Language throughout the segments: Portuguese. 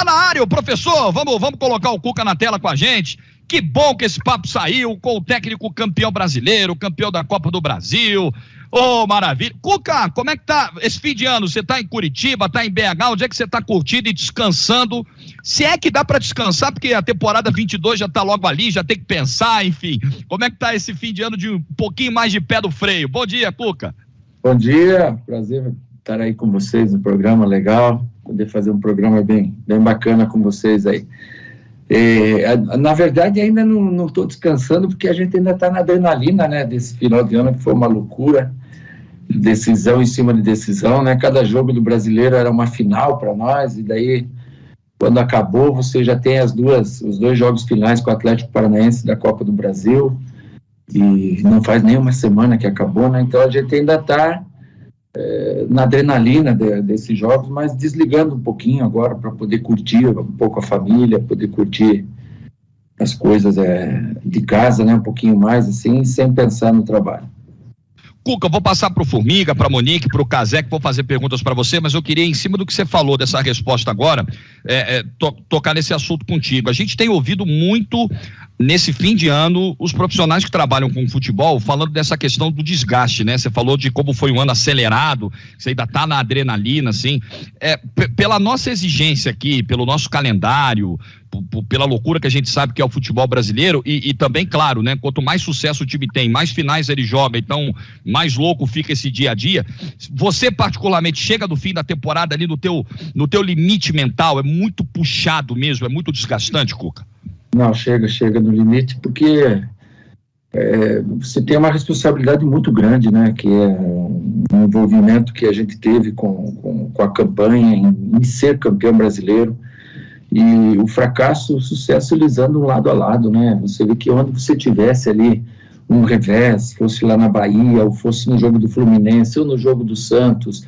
Tá na área, o professor, vamos colocar o Cuca na tela com a gente. Que bom que esse papo saiu com o técnico campeão brasileiro, campeão da Copa do Brasil. Ô, maravilha. Cuca, como é que tá esse fim de ano? Você tá em Curitiba, tá em BH, onde é que você tá curtindo e descansando? Se é que dá pra descansar, porque a temporada 22 já tá logo ali, já tem que pensar, enfim. Como é que tá esse fim de ano de um pouquinho mais de pé do freio? Bom dia, Cuca. Bom dia, prazer estar aí com vocês no programa, legal, poder fazer um programa bem bacana com vocês aí. Na verdade, ainda não estou descansando, porque a gente ainda está na adrenalina, né, desse final de ano, que foi uma loucura, decisão em cima de decisão, né, cada jogo do Brasileiro era uma final para nós, e daí, quando acabou, você já tem os dois jogos finais com o Atlético Paranaense da Copa do Brasil, e não faz nem uma semana que acabou, né, então a gente ainda está na adrenalina desses jogos, mas desligando um pouquinho agora para poder curtir um pouco a família, poder curtir as coisas de casa, né, um pouquinho mais assim, sem pensar no trabalho. Cuca, vou passar para o Formiga, para a Monique, para o Cazé, que vou fazer perguntas para você, mas eu queria, em cima do que você falou dessa resposta agora, tocar nesse assunto contigo. A gente tem ouvido muito, nesse fim de ano, os profissionais que trabalham com futebol, falando dessa questão do desgaste, né? Você falou de como foi um ano acelerado, você ainda está na adrenalina, assim. Pela nossa exigência aqui, pelo nosso calendário, pela loucura que a gente sabe que é o futebol brasileiro, e também, claro, né, quanto mais sucesso o time tem, mais finais ele joga, então mais louco fica esse dia a dia. Você particularmente chega do fim da temporada ali no teu limite mental, é muito puxado mesmo, é muito desgastante, Cuca? Não, chega no limite, porque você tem uma responsabilidade muito grande, né, que é um envolvimento que a gente teve com a campanha em ser campeão brasileiro. E o fracasso, o sucesso, eles andam lado a lado, né? Você vê que onde você tivesse ali um revés, fosse lá na Bahia, ou fosse no jogo do Fluminense, ou no jogo do Santos,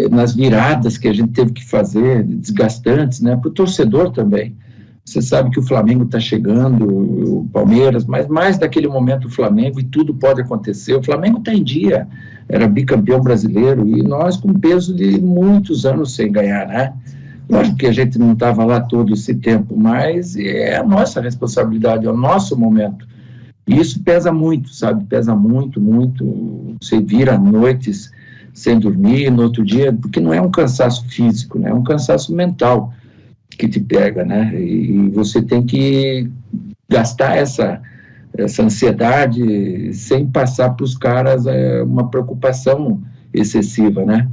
nas viradas que a gente teve que fazer, desgastantes, né? Para o torcedor também. Você sabe que o Flamengo está chegando, o Palmeiras, mas mais daquele momento o Flamengo, e tudo pode acontecer. O Flamengo está em dia, era bicampeão brasileiro, e nós com peso de muitos anos sem ganhar, né? Lógico que a gente não estava lá todo esse tempo, mas é a nossa responsabilidade, é o nosso momento. E isso pesa muito, sabe? Pesa muito, muito. Você vira noites sem dormir no outro dia, porque não é um cansaço físico, né? É um cansaço mental que te pega, né? E você tem que gastar essa ansiedade sem passar para os caras uma preocupação excessiva, né?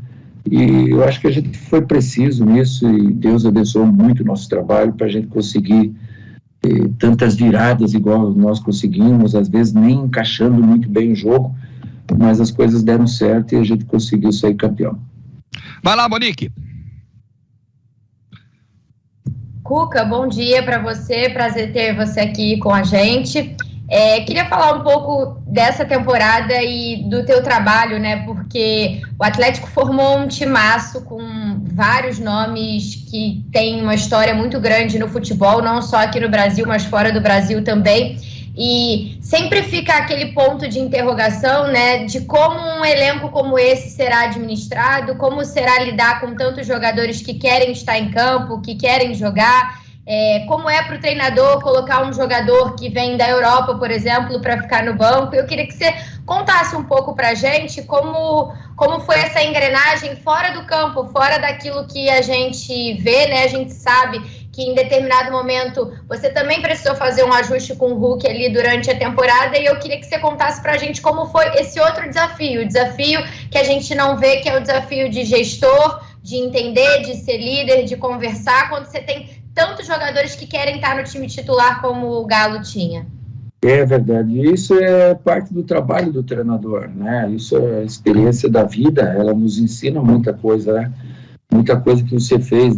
E eu acho que a gente foi preciso nisso, e Deus abençoou muito o nosso trabalho para a gente conseguir tantas viradas igual nós conseguimos, às vezes nem encaixando muito bem o jogo, mas as coisas deram certo e a gente conseguiu sair campeão. Vai lá, Monique. Cuca, bom dia para você, prazer ter você aqui com a gente. Queria falar um pouco dessa temporada e do teu trabalho, né? Porque o Atlético formou um timaço com vários nomes que têm uma história muito grande no futebol, não só aqui no Brasil, mas fora do Brasil também. E sempre fica aquele ponto de interrogação, né? De como um elenco como esse será administrado, como será lidar com tantos jogadores que querem estar em campo, que querem jogar. Como é para o treinador colocar um jogador que vem da Europa, por exemplo, para ficar no banco. Eu queria que você contasse um pouco para a gente como foi essa engrenagem fora do campo, fora daquilo que a gente vê, né? A gente sabe que em determinado momento você também precisou fazer um ajuste com o Hulk ali durante a temporada, e eu queria que você contasse para a gente como foi esse outro desafio, o desafio que a gente não vê, que é o desafio de gestor, de entender, de ser líder, de conversar, quando você tem tantos jogadores que querem estar no time titular como o Galo tinha. É verdade, isso é parte do trabalho do treinador, né? Isso é a experiência da vida, ela nos ensina muita coisa, né? Muita coisa que você fez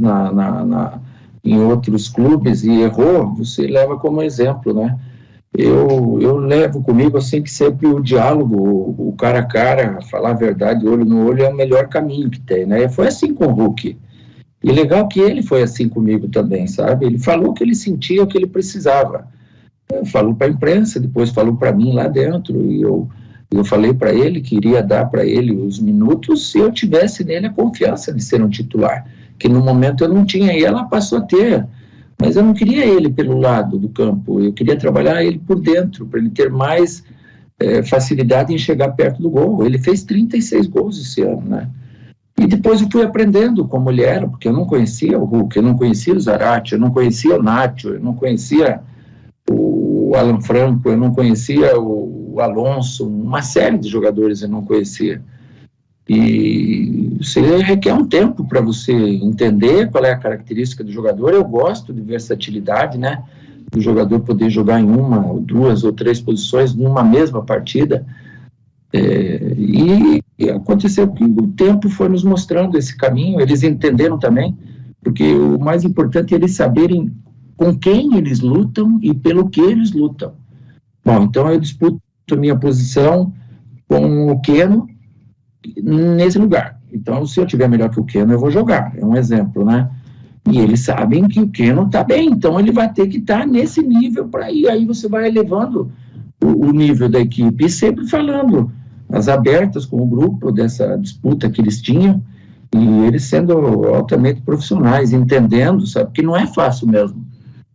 em outros clubes e errou, você leva como exemplo, né? Eu levo comigo assim que sempre o diálogo, o cara a cara, falar a verdade, olho no olho, é o melhor caminho que tem, né? Foi assim com o Hulk. E legal que ele foi assim comigo também, sabe? Ele falou o que ele sentia, o que ele precisava. Falou para a imprensa, depois falou para mim lá dentro, e eu falei para ele que iria dar para ele os minutos se eu tivesse nele a confiança de ser um titular. que no momento eu não tinha, e ela passou a ter. Mas eu não queria ele pelo lado do campo, eu queria trabalhar ele por dentro, para ele ter mais facilidade em chegar perto do gol. Ele fez 36 gols esse ano, né? E depois eu fui aprendendo como ele era, porque eu não conhecia o Hulk, eu não conhecia o Zarate, eu não conhecia o Nacho, eu não conhecia o Alan Franco, eu não conhecia o Alonso, uma série de jogadores eu não conhecia. E você requer um tempo para você entender qual é a característica do jogador. Eu gosto de versatilidade, né? Do jogador poder jogar em uma, ou duas ou três posições numa mesma partida. E aconteceu que o tempo foi nos mostrando esse caminho, eles entenderam também, porque o mais importante é eles saberem com quem eles lutam e pelo que eles lutam. Bom, então eu disputo a minha posição com o Keno nesse lugar. Então, se eu tiver melhor que o Keno, eu vou jogar. É um exemplo, né? E eles sabem que o Keno está bem, então ele vai ter que estar nesse nível para ir. Aí você vai elevando o nível da equipe e sempre falando as abertas com o grupo dessa disputa que eles tinham, e eles sendo altamente profissionais, entendendo, sabe, que não é fácil mesmo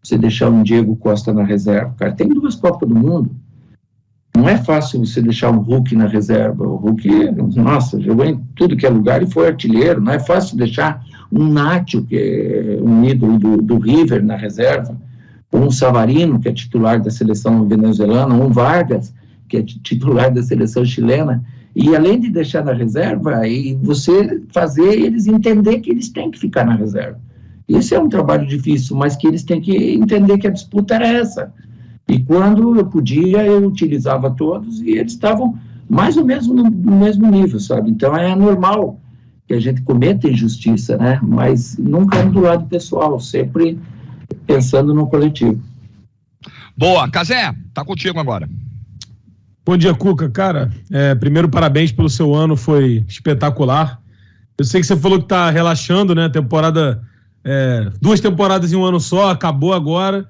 você deixar um Diego Costa na reserva. Cara, tem 2 Copas do Mundo. Não é fácil você deixar um Hulk na reserva. O Hulk, nossa, jogou em tudo que é lugar e foi artilheiro. Não é fácil deixar um Nacho, que é um ídolo do River, na reserva, ou um Savarino, que é titular da seleção venezuelana, ou um Vargas, que é titular da seleção chilena. E além de deixar na reserva, e você fazer eles entender que eles têm que ficar na reserva. Esse é um trabalho difícil, mas que eles têm que entender que a disputa era essa. E quando eu podia, eu utilizava todos e eles estavam mais ou menos no mesmo nível, sabe? Então é normal que a gente cometa injustiça, né? Mas nunca do lado pessoal, sempre pensando no coletivo. Boa, Cazé, tá contigo agora. Bom dia, Cuca. Cara, primeiro parabéns pelo seu ano, foi espetacular. Eu sei que você falou que tá relaxando, né? 2 temporadas em um ano só, acabou agora.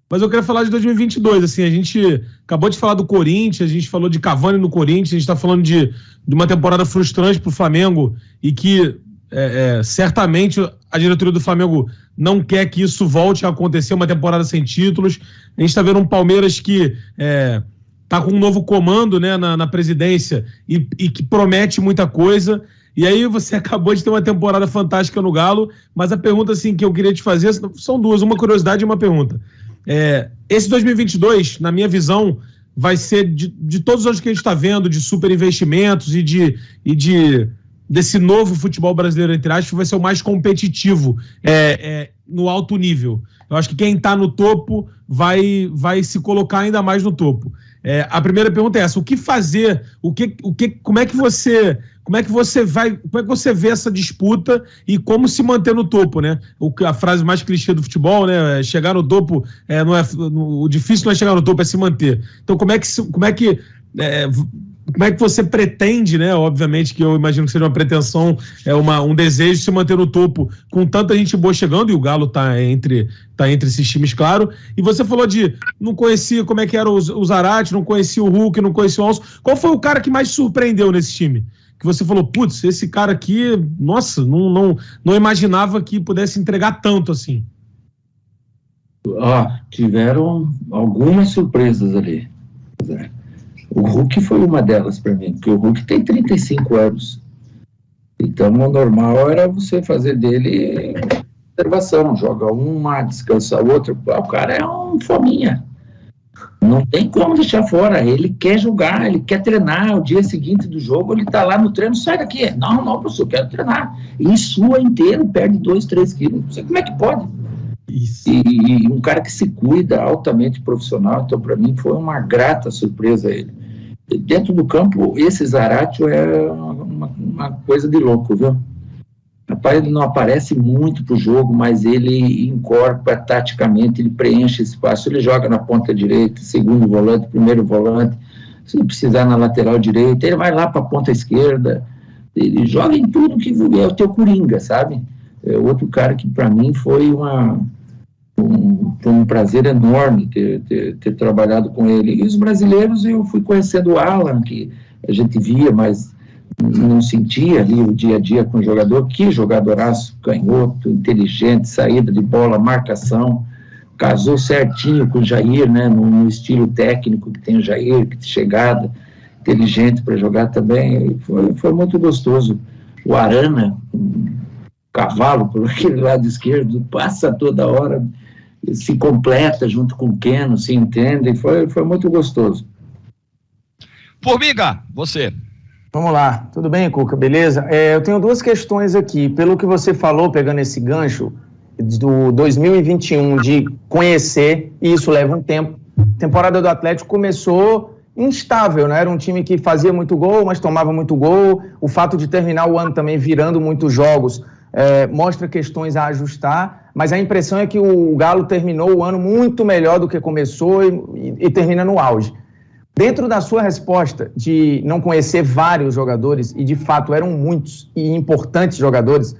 Mas eu quero falar de 2022, assim, a gente acabou de falar do Corinthians, a gente falou de Cavani no Corinthians, a gente está falando de uma temporada frustrante para o Flamengo e que certamente a diretoria do Flamengo não quer que isso volte a acontecer, uma temporada sem títulos. A gente está vendo um Palmeiras que está com um novo comando, né, na presidência e que promete muita coisa. E aí você acabou de ter uma temporada fantástica no Galo, mas a pergunta assim, que eu queria te fazer são 2, uma curiosidade e uma pergunta. Esse 2022, na minha visão, vai ser de todos os anos que a gente está vendo, de super investimentos e desse novo futebol brasileiro, entre aspas, vai ser o mais competitivo no alto nível. Eu acho que quem está no topo vai se colocar ainda mais no topo. A primeira pergunta é essa: o que fazer? Como é que você vê essa disputa e como se manter no topo, né? A frase mais clichê do futebol, né? Chegar no topo o difícil não é chegar no topo, é se manter. Então, como é que você pretende, né? Obviamente que eu imagino que seja uma pretensão, um desejo de se manter no topo com tanta gente boa chegando, e o Galo tá entre esses times, claro. E você falou não conhecia como é que era o Zarate, não conhecia o Hulk, não conhecia o Alonso. Qual foi o cara que mais surpreendeu nesse time? Que você falou, putz, esse cara aqui, nossa, não imaginava que pudesse entregar tanto assim. Tiveram algumas surpresas ali. O Hulk foi uma delas para mim, porque o Hulk tem 35 anos. Então, o normal era você fazer dele observação, joga uma, descansa a outra. O cara é um fominha. Não tem como deixar fora, ele quer jogar, ele quer treinar, o dia seguinte do jogo ele tá lá no treino, sai daqui, não, professor, eu quero treinar, e sua inteiro, perde 2-3 quilos, não sei como é que pode. Isso. E um cara que se cuida, altamente profissional, então para mim foi uma grata surpresa ele. Dentro do campo, esse Zarate é uma coisa de louco, viu? Rapaz, ele não aparece muito pro jogo, mas ele incorpora taticamente, ele preenche espaço, ele joga na ponta direita, segundo volante, primeiro volante, se precisar na lateral direita, ele vai lá para a ponta esquerda, ele joga em tudo que é o teu Coringa, sabe? É outro cara que para mim foi um prazer enorme ter trabalhado com ele. E os brasileiros, eu fui conhecendo o Alan, que a gente via, mas não sentia ali o dia a dia com o jogador. Que jogadoraço, canhoto, inteligente, saída de bola, marcação, casou certinho com o Jair, né, no estilo técnico que tem o Jair, que chegada, inteligente para jogar também. Foi muito gostoso. O Arana, um cavalo por aquele lado esquerdo, passa toda hora, se completa junto com o Keno, se entende, foi muito gostoso. Formiga, você. Vamos lá, tudo bem, Cuca, beleza? Eu tenho duas questões aqui. Pelo que você falou, pegando esse gancho do 2021, de conhecer, e isso leva um tempo. A temporada do Atlético começou instável, né? Era um time que fazia muito gol, mas tomava muito gol. O fato de terminar o ano também virando muitos jogos mostra questões a ajustar, mas a impressão é que o Galo terminou o ano muito melhor do que começou e termina no auge. Dentro da sua resposta de não conhecer vários jogadores, e de fato eram muitos e importantes jogadores,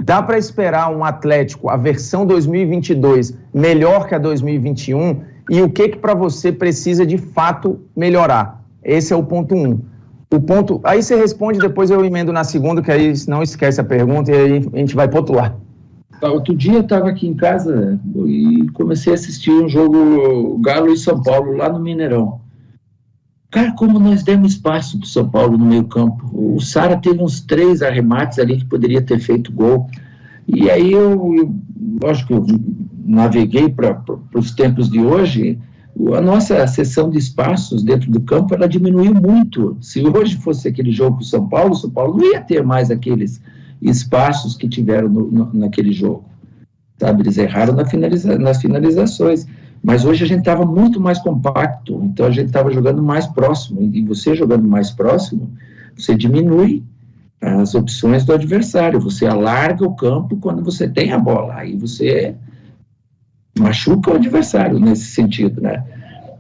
dá para esperar um Atlético, a versão 2022, melhor que a 2021? E o que para você precisa de fato melhorar? Esse é o ponto 1. Aí você responde, depois eu emendo na segunda, que aí não esquece a pergunta e aí a gente vai para outro lado. Outro dia eu estava aqui em casa e comecei a assistir um jogo Galo e São Paulo lá no Mineirão. Cara, como nós demos espaço para o São Paulo no meio campo. O Sara teve uns 3 arremates ali que poderia ter feito gol. E aí lógico, eu naveguei para os tempos de hoje. A nossa seção de espaços dentro do campo, ela diminuiu muito. Se hoje fosse aquele jogo com o São Paulo não ia ter mais aqueles espaços que tiveram naquele jogo. Sabe? Eles erraram nas finalizações. Mas hoje a gente estava muito mais compacto, então a gente estava jogando mais próximo, e você jogando mais próximo, você diminui as opções do adversário, você alarga o campo quando você tem a bola, aí você machuca o adversário nesse sentido, né?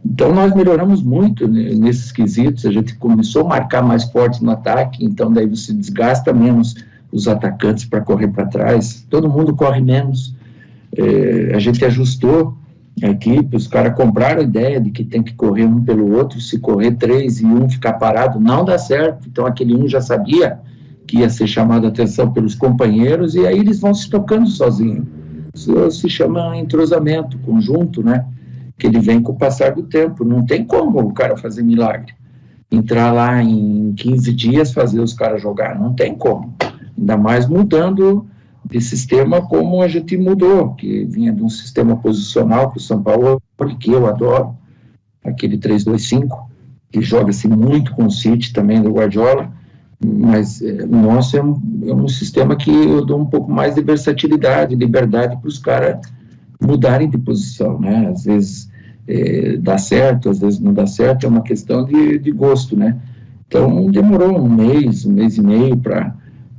Então nós melhoramos muito nesses quesitos, a gente começou a marcar mais forte no ataque, então daí você desgasta menos os atacantes para correr para trás, todo mundo corre menos, a gente ajustou a equipe, os caras compraram a ideia de que tem que correr um pelo outro, se correr 3 e um ficar parado, não dá certo, então aquele um já sabia que ia ser chamado a atenção pelos companheiros, e aí eles vão se tocando sozinhos. Isso se chama entrosamento, conjunto, né, que ele vem com o passar do tempo, não tem como o cara fazer milagre, entrar lá em 15 dias, fazer os caras jogar, não tem como, ainda mais mudando de sistema como a gente mudou, que vinha de um sistema posicional que o São Paulo, que eu adoro, aquele 3-2-5, que joga-se muito com o City também do Guardiola, mas o nosso é um sistema que eu dou um pouco mais de versatilidade, liberdade para os caras mudarem de posição, né? Às vezes dá certo, às vezes não dá certo, é uma questão de gosto, né? Então demorou um mês e meio para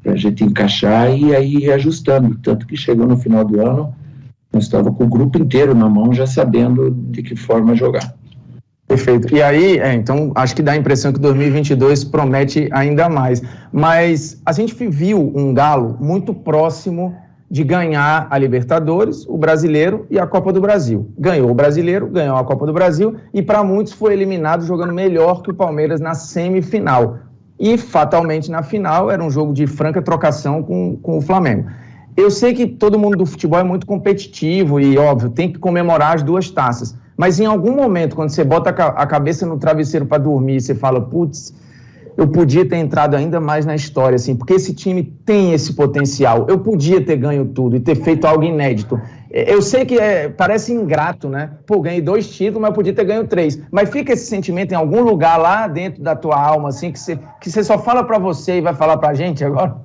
a gente encaixar e aí ir ajustando, tanto que chegou no final do ano, nós estávamos com o grupo inteiro na mão, já sabendo de que forma jogar. Perfeito. E aí, então, acho que dá a impressão que 2022 promete ainda mais. Mas a gente viu um Galo muito próximo de ganhar a Libertadores, o Brasileiro e a Copa do Brasil. Ganhou o Brasileiro, ganhou a Copa do Brasil e para muitos foi eliminado jogando melhor que o Palmeiras na semifinal. E, fatalmente, na final, era um jogo de franca trocação com o Flamengo. Eu sei que todo mundo do futebol é muito competitivo e, óbvio, tem que comemorar as 2 taças. Mas em algum momento, quando você bota a cabeça no travesseiro para dormir, você fala, putz, eu podia ter entrado ainda mais na história, assim, porque esse time tem esse potencial. Eu podia ter ganho tudo e ter feito algo inédito. Eu sei que parece ingrato, né? Pô, ganhei 2 títulos, mas eu podia ter ganho 3. Mas fica esse sentimento em algum lugar lá dentro da tua alma, assim, que você só fala para você e vai falar para a gente agora?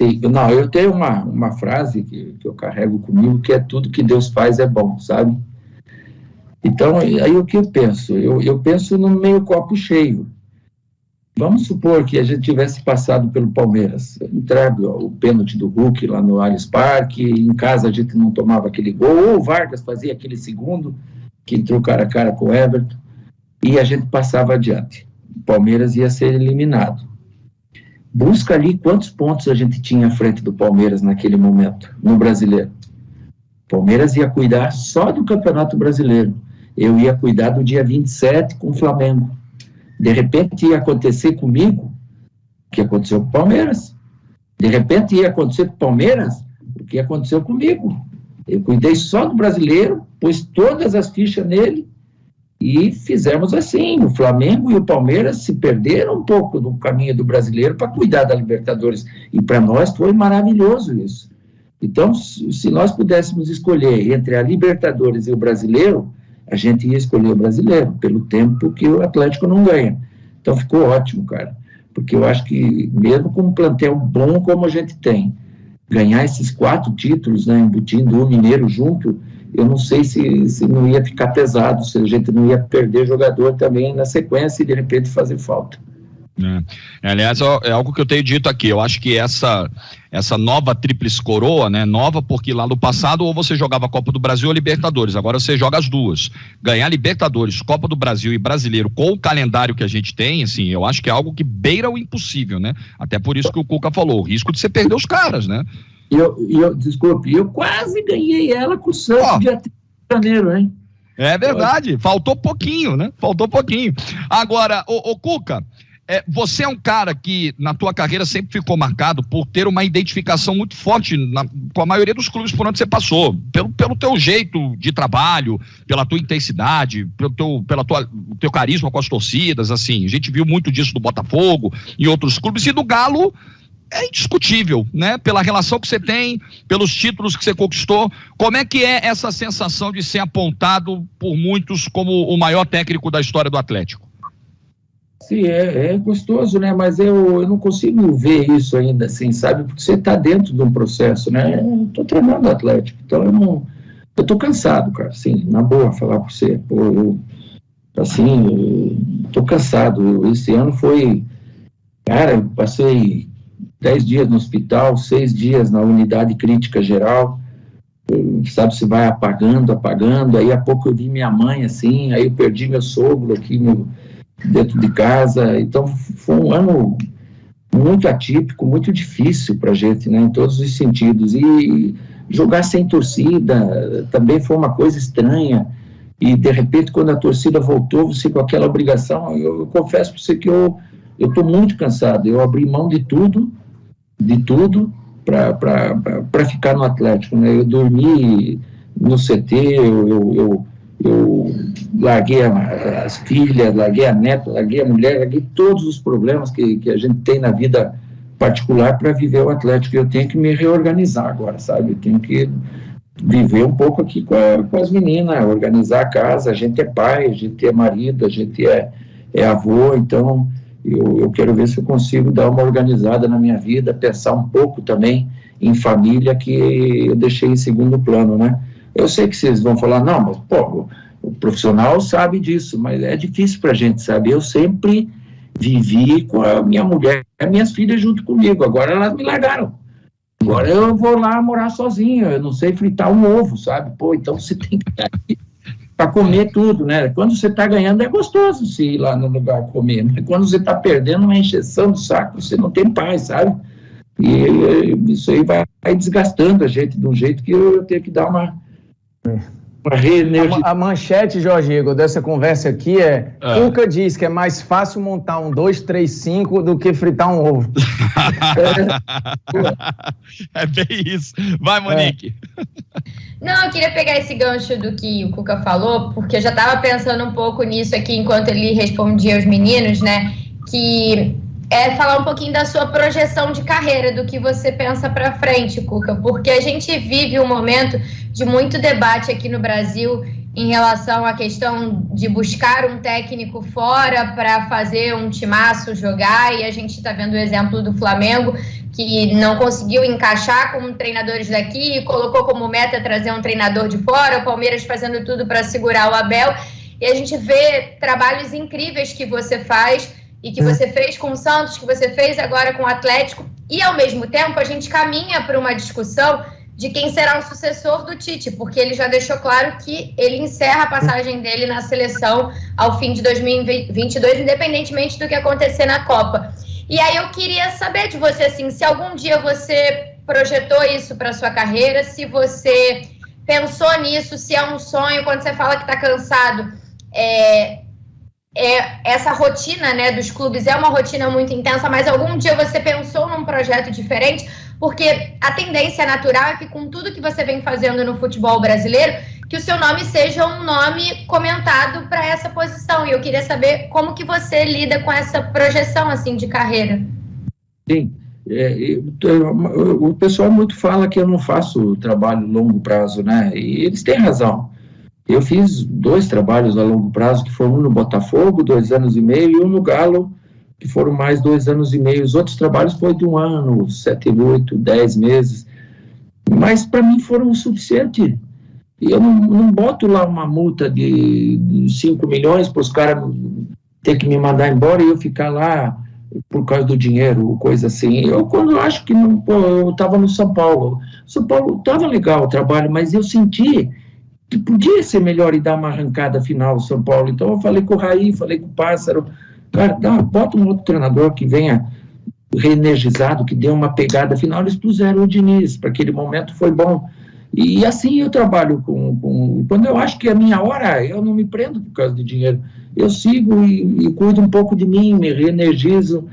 Não, eu tenho uma frase que eu carrego comigo, que é tudo que Deus faz é bom, sabe? Então, aí o que eu penso? Eu penso no meio copo cheio. Vamos supor que a gente tivesse passado pelo Palmeiras, entregue o pênalti do Hulk lá no Allianz Parque, em casa a gente não tomava aquele gol, ou o Vargas fazia aquele segundo, que entrou cara a cara com o Everton, e a gente passava adiante. O Palmeiras ia ser eliminado. Busca ali quantos pontos a gente tinha à frente do Palmeiras naquele momento, no Brasileiro. O Palmeiras ia cuidar só do Campeonato Brasileiro. Eu ia cuidar do dia 27 com o Flamengo. De repente ia acontecer comigo que aconteceu com o Palmeiras. De repente ia acontecer com o Palmeiras o que aconteceu comigo. Eu cuidei só do brasileiro, pus todas as fichas nele e fizemos assim. O Flamengo e o Palmeiras se perderam um pouco no caminho do brasileiro para cuidar da Libertadores. E para nós foi maravilhoso isso. Então, se nós pudéssemos escolher entre a Libertadores e o brasileiro, a gente ia escolher o brasileiro, pelo tempo que o Atlético não ganha. Então ficou ótimo, cara. Porque eu acho que, mesmo com um plantel bom como a gente tem, ganhar esses 4 títulos, né, embutindo o Mineiro junto, eu não sei se não ia ficar pesado, se a gente não ia perder jogador também na sequência e de repente fazer falta. Aliás, é algo que eu tenho dito aqui, eu acho que essa nova tríplice coroa, né, nova porque lá no passado ou você jogava Copa do Brasil ou Libertadores, agora você joga as duas. Ganhar Libertadores, Copa do Brasil e Brasileiro com o calendário que a gente tem, assim, eu acho que é algo que beira o impossível, né? Até por isso que o Cuca falou, o risco de você perder os caras, né? Desculpe, eu quase ganhei ela com o Santos dia 3 de janeiro, hein? É verdade, faltou pouquinho, né? Faltou pouquinho. Agora, o Cuca, você é um cara que na tua carreira sempre ficou marcado por ter uma identificação muito forte com a maioria dos clubes por onde você passou, pelo teu jeito de trabalho, pela tua intensidade, pelo teu carisma com as torcidas, assim, a gente viu muito disso do Botafogo e outros clubes, e do Galo é indiscutível, né? Pela relação que você tem, pelos títulos que você conquistou. Como é que é essa sensação de ser apontado por muitos como o maior técnico da história do Atlético? Sim, é gostoso, né? Mas eu não consigo ver isso ainda, assim, sabe? Porque você está dentro de um processo, né? Eu estou treinando o Atlético, então eu estou cansado, cara, assim, na boa, falar para você. Pô, eu estou cansado. Esse ano foi, cara, eu passei 10 dias no hospital, 6 dias na unidade crítica geral, sabe, você vai apagando, aí a pouco eu vi minha mãe, assim, aí eu perdi meu sogro aqui dentro de casa. Então foi um ano muito atípico, muito difícil pra gente, né, em todos os sentidos, e jogar sem torcida também foi uma coisa estranha, e de repente quando a torcida voltou, você com aquela obrigação, eu confesso pra você que eu tô muito cansado, eu abri mão de tudo para ficar no Atlético, né? Eu dormi no CT, eu larguei as filhas, larguei a neta, larguei a mulher, larguei todos os problemas que a gente tem na vida particular para viver o Atlético. Eu tenho que me reorganizar agora, sabe? Eu tenho que viver um pouco aqui com as meninas, organizar a casa. A gente é pai, a gente é marido, a gente é avô, então eu quero ver se eu consigo dar uma organizada na minha vida, pensar um pouco também em família, que eu deixei em segundo plano, né? Eu sei que vocês vão falar, não, mas, pô, o profissional sabe disso, mas é difícil pra gente, sabe? Eu sempre vivi com a minha mulher e minhas filhas junto comigo, agora elas me largaram. Agora eu vou lá morar sozinho, eu não sei fritar um ovo, sabe? Pô, então você tem que estar aqui para comer tudo, né? Quando você está ganhando é gostoso se ir lá no lugar comer, mas quando você está perdendo uma encheção do saco, você não tem paz, sabe? E isso aí vai desgastando a gente de um jeito que eu tenho que dar uma A manchete, Jorge Igor, dessa conversa aqui Cuca diz que é mais fácil montar um 2-3-5 do que fritar um ovo. É bem isso. Vai, Monique. Não, eu queria pegar esse gancho do que o Cuca falou, porque eu já estava pensando um pouco nisso aqui enquanto ele respondia aos meninos, né? Que é falar um pouquinho da sua projeção de carreira, do que você pensa para frente, Cuca, porque a gente vive um momento de muito debate aqui no Brasil em relação à questão de buscar um técnico fora para fazer um timaço jogar, e a gente está vendo o exemplo do Flamengo, que não conseguiu encaixar com treinadores daqui e colocou como meta trazer um treinador de fora, o Palmeiras fazendo tudo para segurar o Abel, e a gente vê trabalhos incríveis que você faz e que você fez com o Santos, que você fez agora com o Atlético, e ao mesmo tempo a gente caminha para uma discussão de quem será o sucessor do Tite, porque ele já deixou claro que ele encerra a passagem dele na seleção ao fim de 2022, independentemente do que acontecer na Copa. E aí eu queria saber de você, assim, se algum dia você projetou isso para sua carreira, se você pensou nisso, se é um sonho, quando você fala que está cansado, essa rotina, né, dos clubes é uma rotina muito intensa, mas algum dia você pensou num projeto diferente? Porque a tendência natural é que com tudo que você vem fazendo no futebol brasileiro, que o seu nome seja um nome comentado para essa posição. E eu queria saber como que você lida com essa projeção assim de carreira. Sim, o pessoal muito fala que eu não faço trabalho longo prazo, né? E eles têm razão. Eu fiz 2 trabalhos a longo prazo, que foram um no Botafogo, 2 anos e meio, e um no Galo, que foram mais 2 anos e meio. Os outros trabalhos foi de 1 ano, 7, 8, 10 meses. Mas para mim foram o suficiente. E eu não boto lá uma multa de 5 milhões para os caras ter que me mandar embora e eu ficar lá por causa do dinheiro, coisa assim. Quando eu acho que eu estava no São Paulo estava legal o trabalho, mas eu senti que podia ser melhor e dar uma arrancada final no São Paulo. Então eu falei com o Raí, falei com o Pássaro, cara, bota um outro treinador que venha reenergizado, que dê uma pegada final. Eles puseram o Diniz, para aquele momento foi bom. E assim eu trabalho quando eu acho que é a minha hora, eu não me prendo por causa de dinheiro. Eu sigo e cuido um pouco de mim, me reenergizo.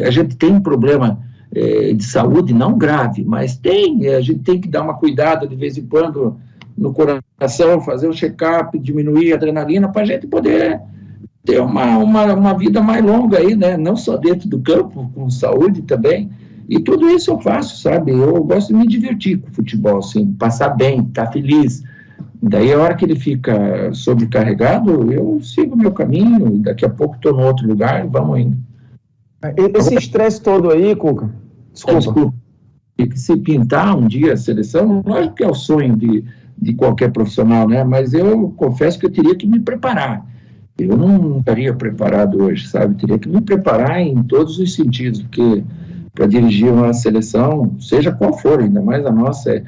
A gente tem um problema de saúde, não grave, mas a gente tem que dar uma cuidada de vez em quando no coração, fazer um check-up, diminuir a adrenalina, para a gente poder ter uma vida mais longa aí, né? Não só dentro do campo, com saúde também. E tudo isso eu faço, sabe? Eu gosto de me divertir com o futebol, assim, passar bem, estar feliz. Daí, a hora que ele fica sobrecarregado, eu sigo o meu caminho, e daqui a pouco estou em outro lugar, vamos indo. Esse estresse todo aí, Cuca, desculpa. Se pintar um dia a seleção, lógico que é o sonho de qualquer profissional, né? Mas eu confesso que eu teria que me preparar. Eu não estaria preparado hoje, sabe? Teria que me preparar em todos os sentidos, porque para dirigir uma seleção, seja qual for, ainda mais a nossa,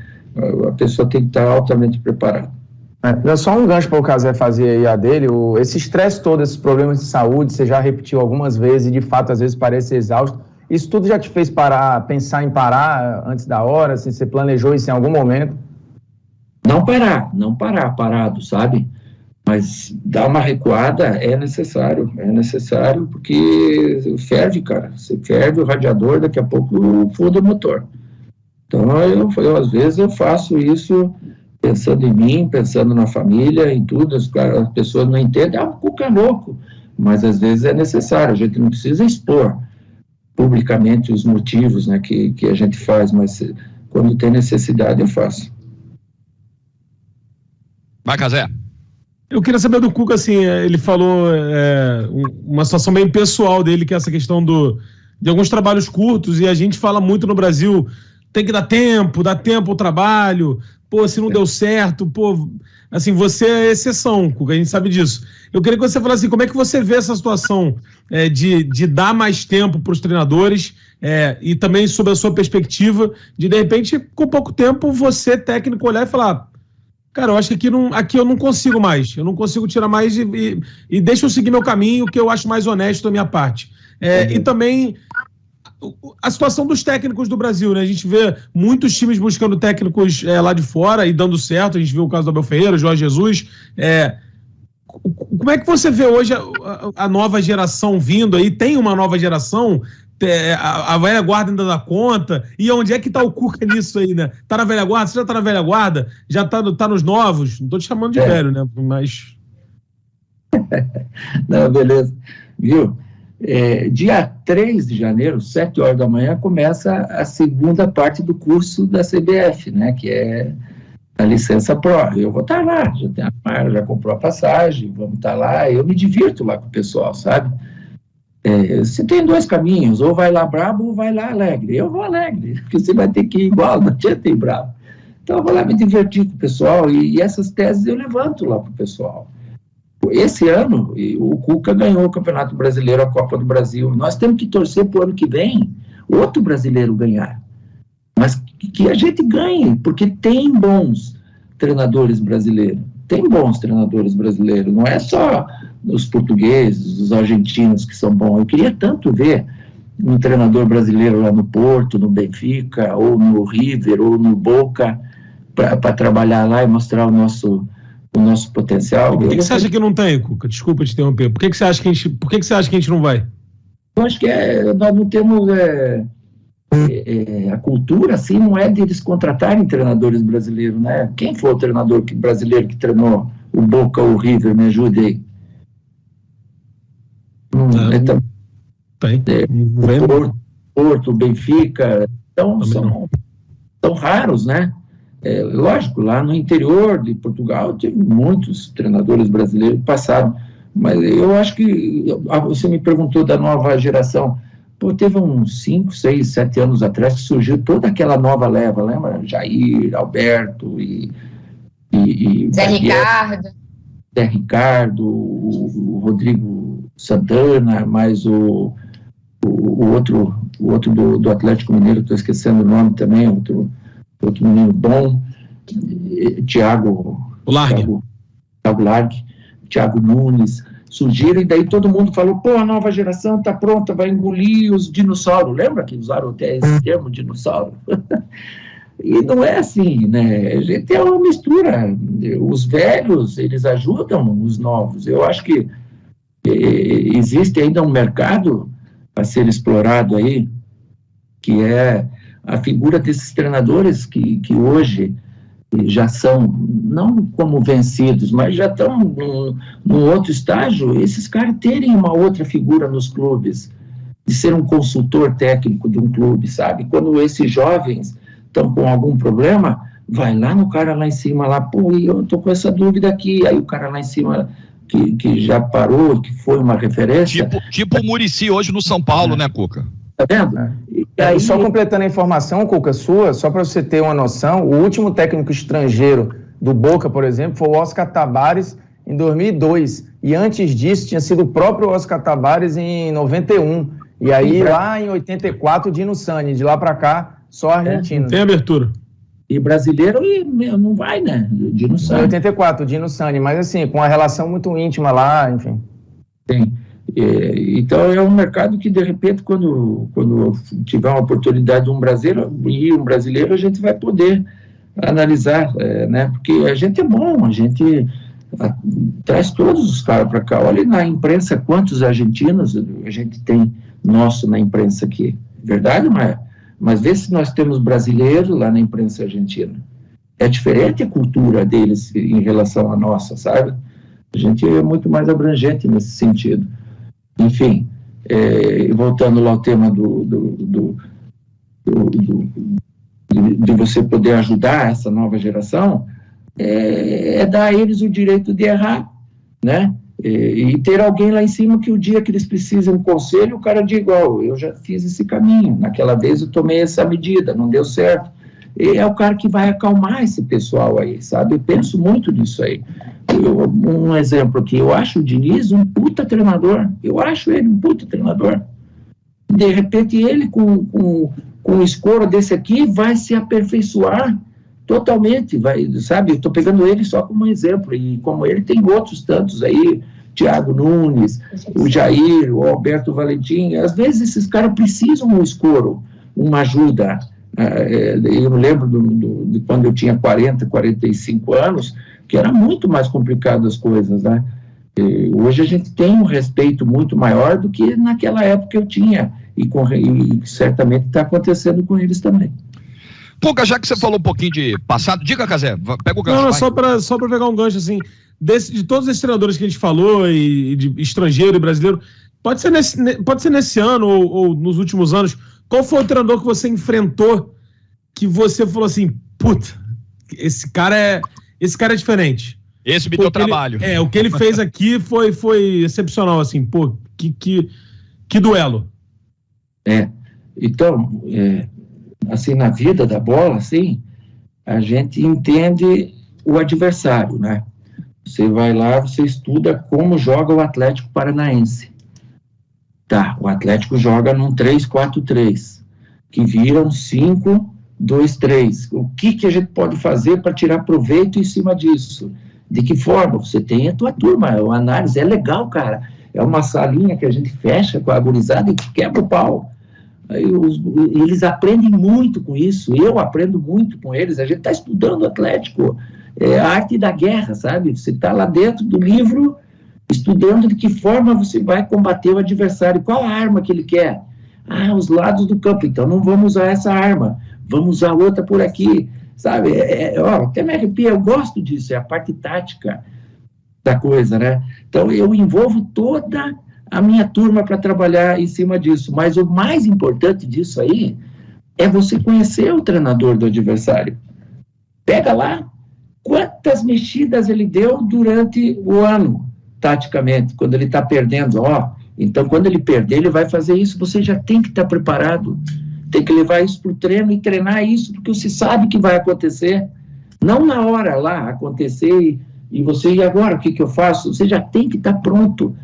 a pessoa tem que estar altamente preparada. Só um gancho para o Cazé fazer aí a dele, esse estresse todo, esses problemas de saúde, você já repetiu algumas vezes e de fato às vezes parece exausto. Isso tudo já te fez pensar em parar antes da hora, assim, você planejou isso em algum momento? Não parar parado, sabe? Mas dar uma recuada é necessário porque ferve, cara. Você ferve o radiador, daqui a pouco foda o motor. Então, eu às vezes eu faço isso pensando em mim, pensando na família, em tudo. As pessoas não entendem, um Cuca louco. Mas às vezes é necessário, a gente não precisa expor publicamente os motivos, né, que a gente faz, mas quando tem necessidade eu faço. Vai, Cazé. Eu queria saber do Cuca, assim, ele falou uma situação bem pessoal dele, que é essa questão de alguns trabalhos curtos, e a gente fala muito no Brasil, tem que dar tempo ao trabalho, se não deu certo, assim, você é exceção, Cuca, a gente sabe disso. Eu queria que você falasse assim, como é que você vê essa situação de dar mais tempo para os treinadores e também sobre a sua perspectiva de repente, com pouco tempo, você, técnico, olhar e falar, cara, eu acho que aqui eu não consigo mais. Eu não consigo tirar mais e deixa eu seguir meu caminho, que eu acho mais honesto da minha parte. E também a situação dos técnicos do Brasil, né? A gente vê muitos times buscando técnicos lá de fora e dando certo. A gente viu o caso do Abel Ferreira, Jorge Jesus. Como é que você vê hoje a nova geração vindo aí? Tem uma nova geração? A velha guarda ainda dá conta? E onde é que tá o Cuca nisso aí, né? Tá na velha guarda? Você já tá na velha guarda? Já tá nos novos? Não tô te chamando de velho, né? Mas... Não, beleza. Viu? Dia 3 de janeiro, 7 horas da manhã, começa a segunda parte do curso da CBF, né? Que é a licença Pro. Eu vou estar lá, já comprou a passagem, vamos estar lá. Eu me divirto lá com o pessoal, sabe? Você tem 2 caminhos, ou vai lá brabo ou vai lá alegre. Eu vou alegre, porque você vai ter que ir igual, não tinha que ir brabo. Então eu vou lá me divertir com o pessoal e essas teses eu levanto lá para o pessoal. Esse ano, o Cuca ganhou o Campeonato Brasileiro, a Copa do Brasil. Nós temos que torcer para o ano que vem outro brasileiro ganhar. Mas que a gente ganhe, porque tem bons treinadores brasileiros. Tem bons treinadores brasileiros, não é só os portugueses, os argentinos que são bons. Eu queria tanto ver um treinador brasileiro lá no Porto, no Benfica, ou no River, ou no Boca, para trabalhar lá e mostrar o nosso o nosso potencial. Por que você acha que não tem, Cuca? Desculpa te interromper. Por que você acha que a gente não vai? Eu acho que nós não temos a cultura, assim, não é de eles contratarem treinadores brasileiros, né? Quem foi o treinador brasileiro que treinou o Boca ou o River? Me ajude aí. Porto, Benfica, então são raros, né? Lógico, lá no interior de Portugal teve muitos treinadores brasileiros que passaram, mas eu acho que você me perguntou da nova geração. Pô, teve uns 5, 6, 7 anos atrás que surgiu toda aquela nova leva, lembra? Jair, Alberto e Zé Ricardo, o Rodrigo Santana, mais o outro do Atlético Mineiro, estou esquecendo o nome também, outro menino bom, Thiago Largue, Thiago Nunes, surgiram, e daí todo mundo falou, pô, a nova geração está pronta, vai engolir os dinossauros. Lembra que usaram até esse termo, dinossauro? E não é assim, né? A gente é uma mistura. Os velhos, eles ajudam os novos. Eu acho que existe ainda um mercado a ser explorado aí, que é a figura desses treinadores que hoje já são, não como vencidos, mas já estão num outro estágio, esses caras terem uma outra figura nos clubes, de ser um consultor técnico de um clube, sabe? Quando esses jovens estão com algum problema, vai lá no cara lá em cima, lá, pô, eu tô com essa dúvida aqui, aí o cara lá em cima que já parou, que foi uma referência. Tipo o Muricy hoje no São Paulo, né, Cuca? Tá vendo? E aí, só completando a informação, Cuca, sua, só para você ter uma noção, o último técnico estrangeiro do Boca, por exemplo, foi o Oscar Tabares em 2002. E antes disso tinha sido o próprio Oscar Tabares em 91. E aí, lá em 84, o Dino Sani. De lá para cá, só argentino. Tem abertura. E brasileiro não vai, né? Dino Sani. Em 84, o Dino Sani. Mas assim, com uma relação muito íntima lá, enfim. Tem. Então é um mercado que, de repente, quando tiver uma oportunidade de um brasileiro, a gente vai poder analisar, né? Porque a gente é bom, a gente traz todos os caras para cá. Olha na imprensa quantos argentinos a gente tem nosso na imprensa aqui. Verdade, mas vê se nós temos brasileiros lá na imprensa argentina. É diferente a cultura deles em relação à nossa, sabe? A gente é muito mais abrangente nesse sentido. Enfim, voltando lá ao tema de você poder ajudar essa nova geração, dar a eles o direito de errar, né? E ter alguém lá em cima que o dia que eles precisam de um conselho, o cara diga, eu já fiz esse caminho, naquela vez eu tomei essa medida, não deu certo. E é o cara que vai acalmar esse pessoal aí, sabe? Eu penso muito nisso aí. Um exemplo aqui, eu acho o Diniz um puta treinador, De repente ele com um escoro desse aqui vai se aperfeiçoar totalmente, sabe? Eu estou pegando ele só como exemplo, e como ele tem outros tantos aí, Thiago Nunes, o Jair, o Alberto Valentim, às vezes esses caras precisam um escoro, uma ajuda. Eu me lembro de quando eu tinha 40, 45 anos, que era muito mais complicado as coisas, né? Hoje a gente tem um respeito muito maior do que naquela época eu tinha, e certamente está acontecendo com eles também. Cuca, já que você falou um pouquinho de passado, diga, Cazé, pega o gancho. Não, só para pegar um gancho, assim, de todos esses treinadores que a gente falou, e de estrangeiro e brasileiro, pode ser nesse ano ou nos últimos anos, qual foi o treinador que você enfrentou que você falou assim, puta, esse cara é diferente? Esse me deu trabalho. O que ele fez aqui foi excepcional, assim, pô, que duelo. Então, assim, na vida da bola, assim, a gente entende o adversário, né? Você vai lá, você estuda como joga o Atlético Paranaense. Tá, o Atlético joga num 3-4-3, que vira um 5-2-3. O que a gente pode fazer para tirar proveito em cima disso? De que forma? Você tem a tua turma, a análise é legal, cara. É uma salinha que a gente fecha com a gurizada e quebra o pau. Aí eles aprendem muito com isso, eu aprendo muito com eles, a gente está estudando o Atlético. é a arte da guerra, sabe? Você está lá dentro do livro, estudando de que forma você vai combater o adversário, qual a arma que ele quer. Os lados do campo, então não vamos usar essa arma, vamos usar outra por aqui, sabe? Até me arrepia, eu gosto disso, é a parte tática da coisa, né? Então eu envolvo toda a minha turma para trabalhar em cima disso, mas o mais importante disso aí é você conhecer o treinador do adversário. Pega lá quantas mexidas ele deu durante o ano, taticamente, quando ele está perdendo, então quando ele perder, ele vai fazer isso, você já tem que estar preparado, tem que levar isso para o treino e treinar isso, porque você sabe que vai acontecer, não na hora lá acontecer e você, e agora, o que eu faço? Você já tem que estar pronto,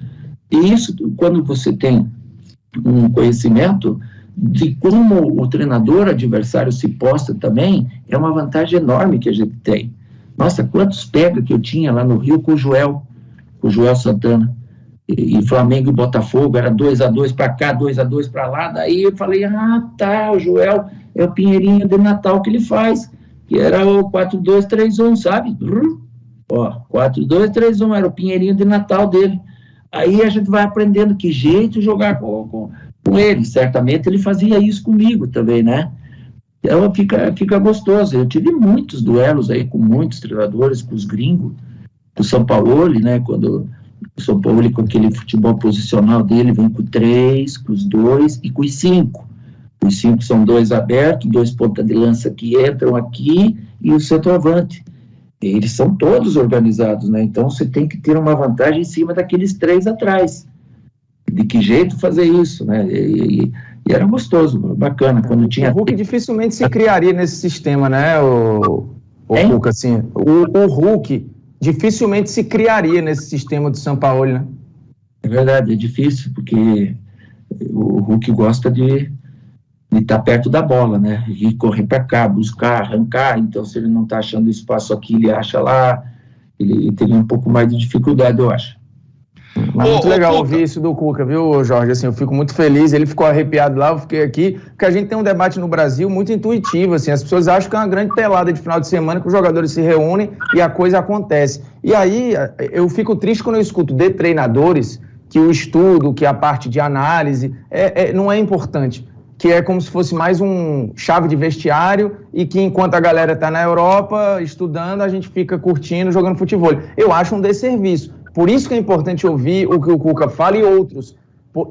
e isso, quando você tem um conhecimento de como o treinador adversário se posta também, é uma vantagem enorme que a gente tem. Nossa, quantos pega que eu tinha lá no Rio com o Joel Santana, e Flamengo e Botafogo, era 2-2 para cá, 2-2 para lá, daí eu falei, o Joel é o Pinheirinho de Natal que ele faz, que era o 4-2-3-1, sabe? 4-2-3-1, era o Pinheirinho de Natal dele. Aí a gente vai aprendendo que jeito de jogar com ele, certamente ele fazia isso comigo também, né? Então fica gostoso. Eu tive muitos duelos aí com muitos treinadores, com os gringos, com o Sampaoli, né? Quando o Sampaoli, com aquele futebol posicional dele, vem com 3, com os 2 e com os 5. Os 5 são 2 abertos, 2 ponta de lança que entram aqui e o centroavante. Eles são todos organizados, né? Então você tem que ter uma vantagem em cima daqueles 3 atrás. De que jeito fazer isso, né? E era gostoso, bacana. Quando tinha... O Hulk dificilmente se criaria nesse sistema, né, o Hulk, assim. O Hulk dificilmente se criaria nesse sistema do Sampaoli, né? É verdade, é difícil, porque o Hulk gosta de estar perto da bola, né? E correr para cá, buscar, arrancar. Então, se ele não está achando espaço aqui, ele acha lá. Ele teria um pouco mais de dificuldade, eu acho. Mas muito legal ouvir isso do Cuca, viu, Jorge? Assim, eu fico muito feliz, ele ficou arrepiado lá, eu fiquei aqui, porque a gente tem um debate no Brasil muito intuitivo, assim, as pessoas acham que é uma grande pelada de final de semana, que os jogadores se reúnem e a coisa acontece. E aí, eu fico triste quando eu escuto de treinadores que o estudo, que a parte de análise não é importante, que é como se fosse mais um chave de vestiário e que enquanto a galera está na Europa estudando, a gente fica curtindo, jogando futebol. Eu acho um desserviço. Por isso que é importante ouvir o que o Cuca fala e outros.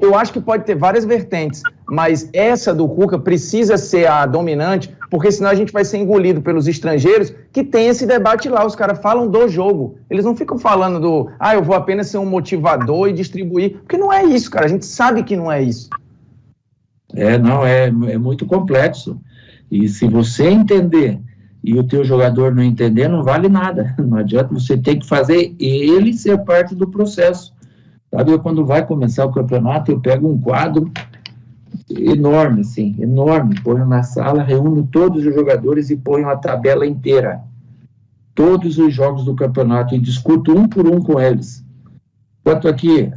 Eu acho que pode ter várias vertentes, mas essa do Cuca precisa ser a dominante, porque senão a gente vai ser engolido pelos estrangeiros que tem esse debate lá. Os caras falam do jogo. Eles não ficam falando eu vou apenas ser um motivador e distribuir. Porque não é isso, cara. A gente sabe que não é isso. É muito complexo. E se você entender e o teu jogador não entender, não vale nada. Não adianta, você tem que fazer ele ser parte do processo. Sabe, quando vai começar o campeonato, eu pego um quadro enorme, assim, enorme, ponho na sala, reúno todos os jogadores e ponho a tabela inteira. Todos os jogos do campeonato e discuto um por um com eles. Quanto aqui,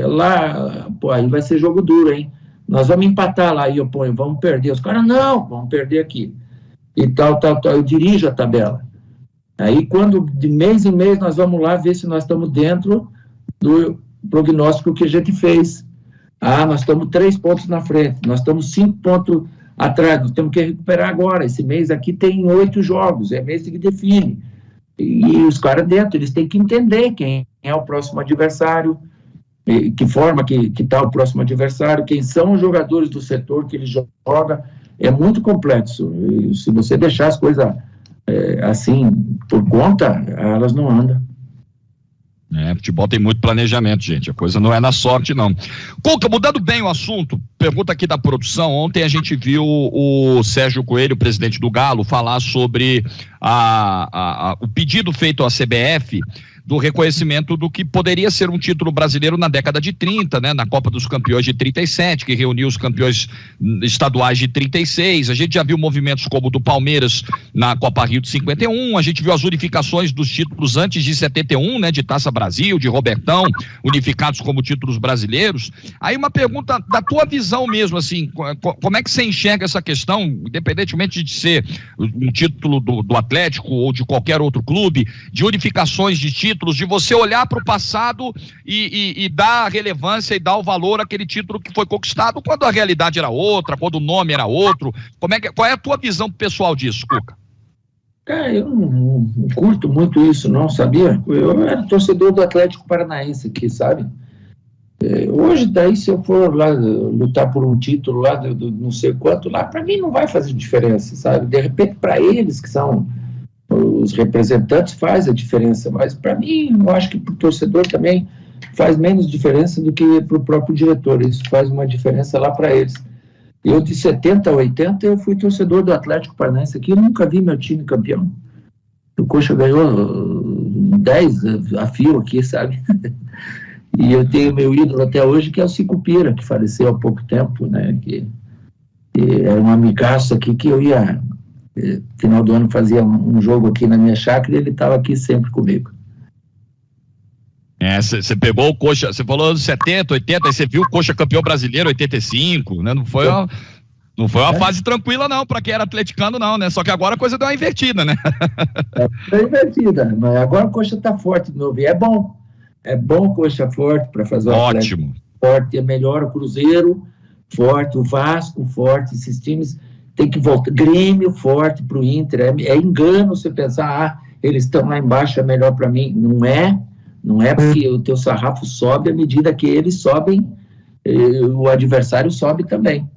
lá, aí vai ser jogo duro, hein? Nós vamos empatar lá, e eu ponho, vamos perder. Os caras, não, vamos perder aqui. E tal, eu dirijo a tabela. Aí, quando de mês em mês, nós vamos lá ver se nós estamos dentro do prognóstico que a gente fez. Nós estamos 3 pontos na frente, nós estamos 5 pontos atrás, nós temos que recuperar agora. Esse mês aqui tem 8 jogos, é mês que define. E os caras dentro, eles têm que entender quem é o próximo adversário, que forma que está o próximo adversário, quem são os jogadores do setor que ele joga. É muito complexo. E se você deixar as coisas assim, por conta, elas não andam. Futebol tem muito planejamento, gente. A coisa não é na sorte, não. Cuca, mudando bem o assunto, pergunta aqui da produção. Ontem a gente viu o Sérgio Coelho, presidente do Galo, falar sobre o pedido feito à CBF do reconhecimento do que poderia ser um título brasileiro na década de 30, né? Na Copa dos Campeões de 37, que reuniu os campeões estaduais de 36. A gente já viu movimentos como o do Palmeiras na Copa Rio de 51, a gente viu as unificações dos títulos antes de 71, né? De Taça Brasil, de Robertão, unificados como títulos brasileiros. Aí uma pergunta da tua visão mesmo, assim, como é que você enxerga essa questão, independentemente de ser um título do Atlético ou de qualquer outro clube, de unificações de títulos, de você olhar para o passado e dar relevância e dar o valor àquele título que foi conquistado quando a realidade era outra, quando o nome era outro. Qual é a tua visão pessoal disso, Cuca? Cara, eu não curto muito isso, não, sabia? Eu era torcedor do Atlético Paranaense aqui, sabe? Hoje, daí, se eu for lá lutar por um título lá, do não sei quanto, lá, para mim não vai fazer diferença, sabe? De repente, para eles, que são os representantes, faz a diferença, mas para mim, eu acho que para o torcedor também faz menos diferença do que para o próprio diretor. Isso faz uma diferença lá para eles. Eu, de 70 a 80, eu fui torcedor do Atlético Paranaense aqui, eu nunca vi meu time campeão. O Coxa ganhou 10 a fio aqui, sabe? E eu tenho meu ídolo até hoje, que é o Sicupira, que faleceu há pouco tempo, né? Que era um amigaço aqui, que eu ia, final do ano, fazia um jogo aqui na minha chácara e ele estava aqui sempre comigo. Você pegou o Coxa, você falou dos 70, 80, aí você viu o Coxa campeão brasileiro 85, né? Não foi uma fase tranquila, não, para quem era atleticano, não, né? Só que agora a coisa deu uma invertida, né? Deu invertida, mas agora o Coxa está forte de novo, e é bom. É bom o Coxa forte para fazer o Atlético forte, é melhor o Cruzeiro forte, o Vasco forte, esses times tem que voltar, Grêmio forte para o Inter, é engano você pensar, eles estão lá embaixo, é melhor para mim, não é porque o teu sarrafo sobe à medida que eles sobem, o adversário sobe também,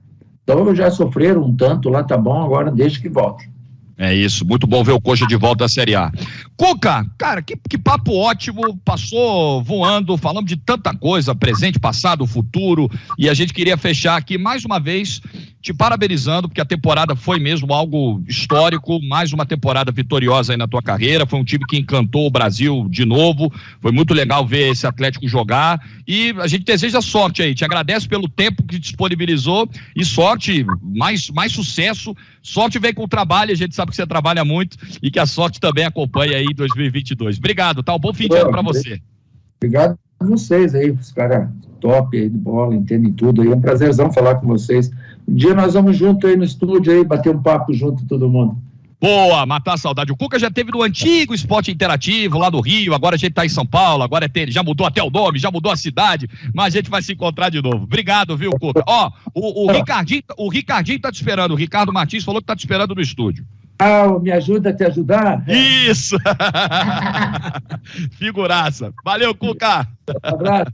então já sofreram um tanto lá, tá bom, agora deixa que volte. É isso, muito bom ver o Coxa de volta à Série A. Cuca, cara, que papo ótimo, passou voando, falamos de tanta coisa, presente, passado, futuro, e a gente queria fechar aqui mais uma vez te parabenizando, porque a temporada foi mesmo algo histórico, mais uma temporada vitoriosa aí na tua carreira, foi um time que encantou o Brasil de novo, foi muito legal ver esse Atlético jogar, e a gente deseja sorte aí, te agradece pelo tempo que disponibilizou, e sorte, mais sucesso, sorte vem com o trabalho, a gente sabe que você trabalha muito, e que a sorte também acompanha aí em 2022. Obrigado, tá? Um bom fim de ano pra você. Obrigado a vocês aí, os caras top aí de bola, entendem tudo aí, é um prazerzão falar com vocês. Um dia nós vamos junto aí no estúdio aí, bater um papo junto todo mundo. Boa, matar a saudade. O Cuca já teve no antigo Esporte Interativo lá no Rio, agora a gente tá em São Paulo, agora já mudou até o nome, já mudou a cidade, mas a gente vai se encontrar de novo. Obrigado, viu, Cuca? Ó, o Ricardinho tá te esperando, o Ricardo Martins falou que tá te esperando no estúdio. Me ajuda a te ajudar? Isso! Figuraça. Valeu, Cuca! Um abraço.